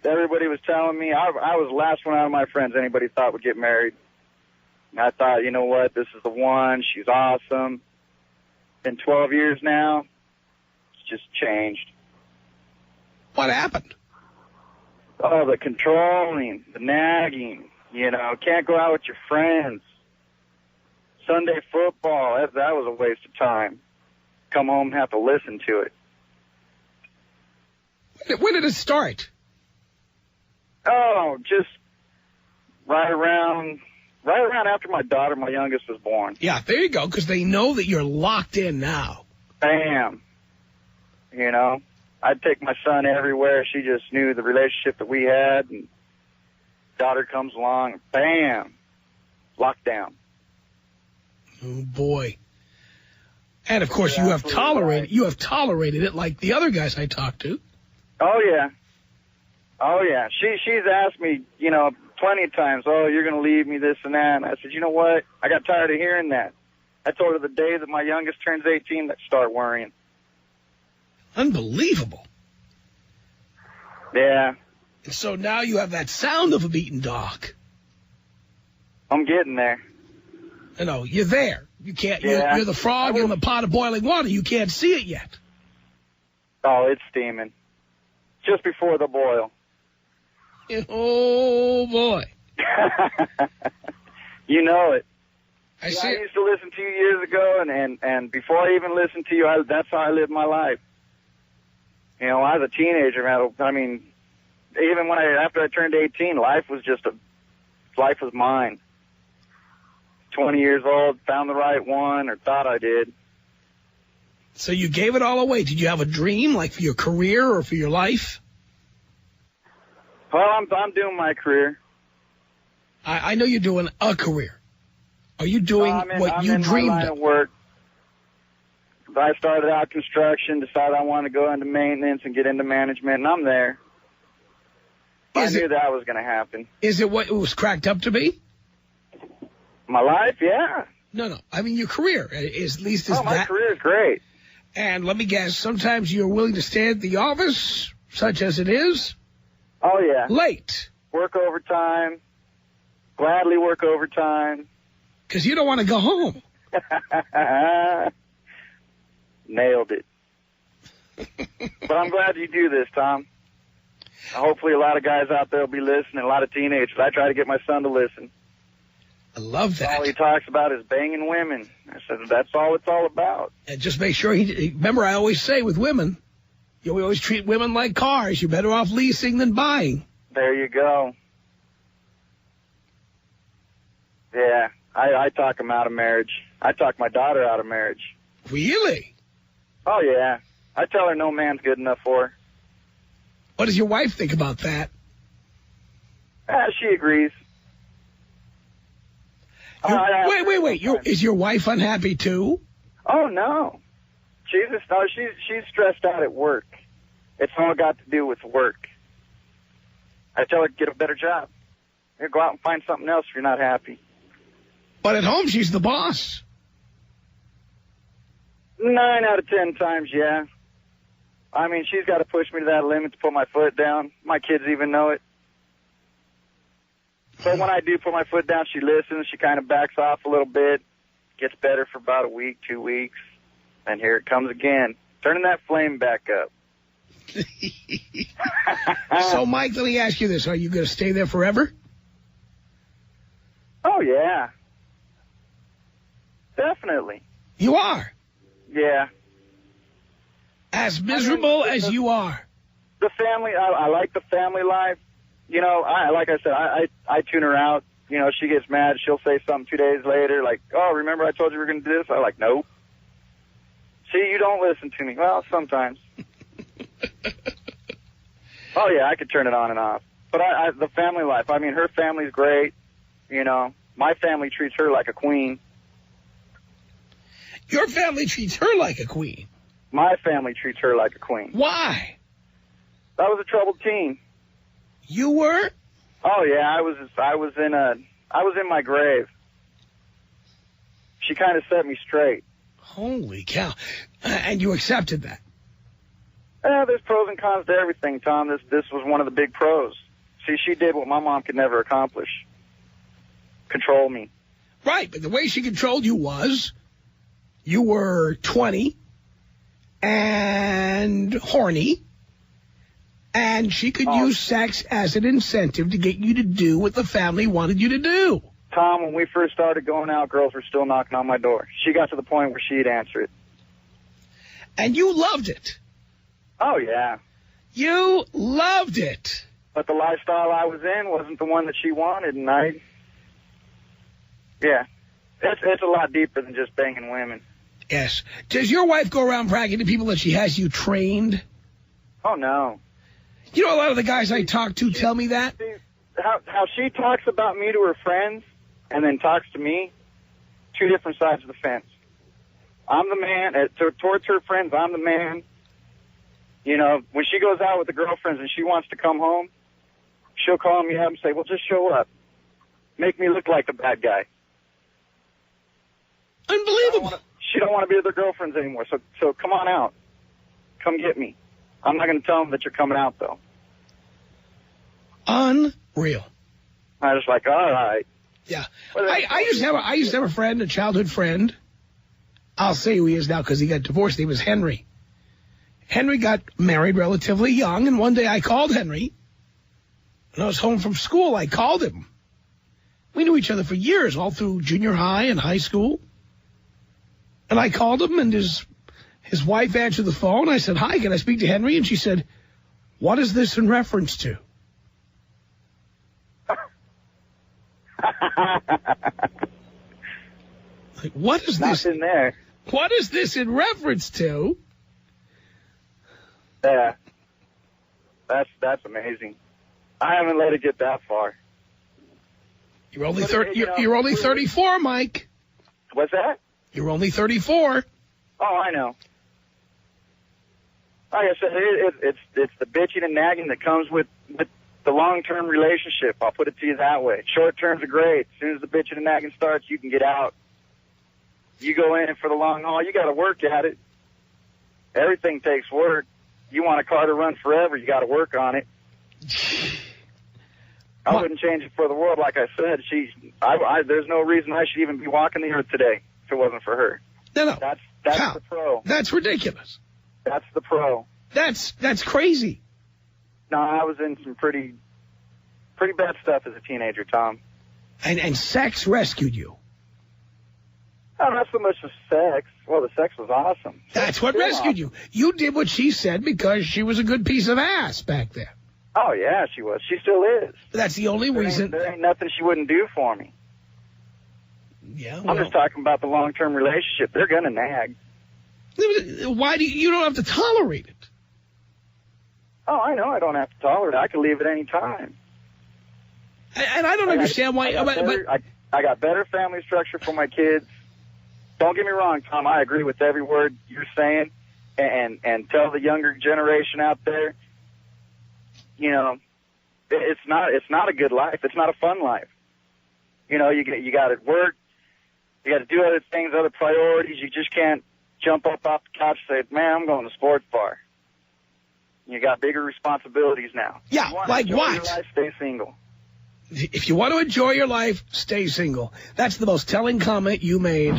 everybody was telling me, I was the last one out of my friends anybody thought would get married. And I thought, you know what, this is the one. She's awesome. Been 12 years now. It's just changed. What happened? Oh, the controlling, the nagging, you know, can't go out with your friends. Sunday football, that was a waste of time. Come home and have to listen to it. When did it start? Oh, just right around after my daughter, my youngest, was born. Yeah, there you go, because they know that you're locked in now. Bam. You know, I'd take my son everywhere. She just knew the relationship that we had, and daughter comes along, bam, lockdown. Oh, boy. And, of course, you have tolerated it like the other guys I talked to. Oh, yeah. Oh, yeah. She's asked me, you know, plenty of times, oh, you're going to leave me, this and that. And I said, you know what? I got tired of hearing that. I told her the day that my youngest turns 18 that start worrying. Unbelievable. Yeah. And so now you have that sound of a beaten dog. I'm getting there. You know, you're there. You can't, yeah. you're the frog in the pot of boiling water. You can't see it yet. Oh, it's steaming. Just before the boil. Oh, boy. You know it. I see. I used to listen to you years ago, and before I even listened to you, that's how I lived my life. You know, I was a teenager, man. I mean, even after I turned 18, life was mine. 20 years old, found the right one, or thought I did. So you gave it all away. Did you have a dream, like for your career or for your life? Well, I'm doing my career. I know you're doing a career. Are you doing what you dreamed of? I'm in my line of work. I started out construction, decided I wanted to go into maintenance and get into management, and I'm there. I knew that was going to happen. Is it what it was cracked up to be? My life, yeah. No. I mean, your career, my career is great. And let me guess, sometimes you're willing to stay at the office, such as it is? Oh, yeah. Late. Work overtime. Gladly work overtime. Because you don't want to go home. Nailed it. But I'm glad you do this, Tom. Hopefully a lot of guys out there will be listening, a lot of teenagers. I try to get my son to listen. I love that. All he talks about is banging women. I said, that's all it's all about. And just make sure remember, I always say with women, you always treat women like cars. You're better off leasing than buying. There you go. Yeah, I talk him out of marriage. I talk my daughter out of marriage. Really? Oh, yeah. I tell her no man's good enough for her. What does your wife think about that? She agrees. Wait. Is your wife unhappy, too? Oh, no. She's stressed out at work. It's all got to do with work. I tell her to get a better job. Here, go out and find something else if you're not happy. But at home, she's the boss. 9 out of 10 times, yeah. I mean, she's got to push me to that limit to put my foot down. My kids even know it. But when I do put my foot down, she listens. She kind of backs off a little bit. Gets better for about a week, 2 weeks. And here it comes again. Turning that flame back up. So, Mike, let me ask you this. Are you going to stay there forever? Oh, yeah. Definitely. You are? Yeah. As miserable as you are. The family, I like the family life. You know, like I said, I tune her out. You know, she gets mad. She'll say something 2 days later, like, oh, remember I told you we were going to do this? I'm like, no. See, you don't listen to me. Well, sometimes. Oh, yeah, I could turn it on and off. But the family life, I mean, her family's great. You know, my family treats her like a queen. Your family treats her like a queen? My family treats her like a queen. Why? I was a troubled teen. You were? Oh, yeah, I was in my grave. She kind of set me straight. Holy cow. And you accepted that? There's pros and cons to everything, Tom. This was one of the big pros. See, she did what my mom could never accomplish. Control me. Right, but the way she controlled you was you were 20 and horny, and she could use sex as an incentive to get you to do what the family wanted you to do. Tom, when we first started going out, girls were still knocking on my door. She got to the point where she'd answer it. And you loved it. Oh, yeah. You loved it. But the lifestyle I was in wasn't the one that she wanted, and it's a lot deeper than just banging women. Yes. Does your wife go around bragging to people that she has you trained? Oh, no. You know, a lot of the guys I talk to tell me that. See, how she talks about me to her friends and then talks to me, two different sides of the fence. I'm the man. Towards her friends, I'm the man. You know, when she goes out with the girlfriends and she wants to come home, she'll call me up and say, well, just show up. Make me look like the bad guy. Unbelievable. She don't want to be with her girlfriends anymore, so come on out. Come get me. I'm not going to tell them that you're coming out, though. Unreal. I was like, all right. Yeah. I used to have a friend, a childhood friend. I'll say who he is now because he got divorced. He was Henry. Henry got married relatively young, and one day I called Henry. When I was home from school, I called him. We knew each other for years, all through junior high and high school. And I called him, and his wife answered the phone. I said, hi, can I speak to Henry? And she said, what is this in reference to? Like, what is this? Nothing there. What is this in reference to? Yeah. That's amazing. I haven't let it get that far. You're only you're only 34, Mike. What's that? You're only 34. Oh, I know. Like I said, it's the bitching and nagging that comes with the long-term relationship. I'll put it to you that way. Short-terms are great. As soon as the bitching and nagging starts, you can get out. You go in for the long haul, you got to work at it. Everything takes work. You want a car to run forever, you got to work on it. I wouldn't change it for the world. Like I said, there's no reason I should even be walking the earth today if it wasn't for her. No. That's How? the pro. That's ridiculous. That's the pro. That's crazy. No, I was in some pretty bad stuff as a teenager, Tom. And sex rescued you. Oh, not so much the sex. Well, the sex was awesome. That's what rescued you. You did what she said because she was a good piece of ass back then. Oh, yeah, she was. She still is. That's the only reason. There ain't nothing she wouldn't do for me. Yeah, I'm just talking about the long-term relationship. They're going to nag. Why do you don't have to tolerate it? Oh, I know I don't have to tolerate it. I can leave at any time. And I don't understand why. I got better family structure for my kids. Don't get me wrong, Tom. I agree with every word you're saying, and tell the younger generation out there, you know, it's not a good life. It's not a fun life. You know, you got to work, you got to do other things, other priorities. You just can't jump up off the couch and say, man, I'm going to sports bar. You got bigger responsibilities now. Yeah, like what? Your life, stay single. If you want to enjoy your life, stay single. That's the most telling comment you made.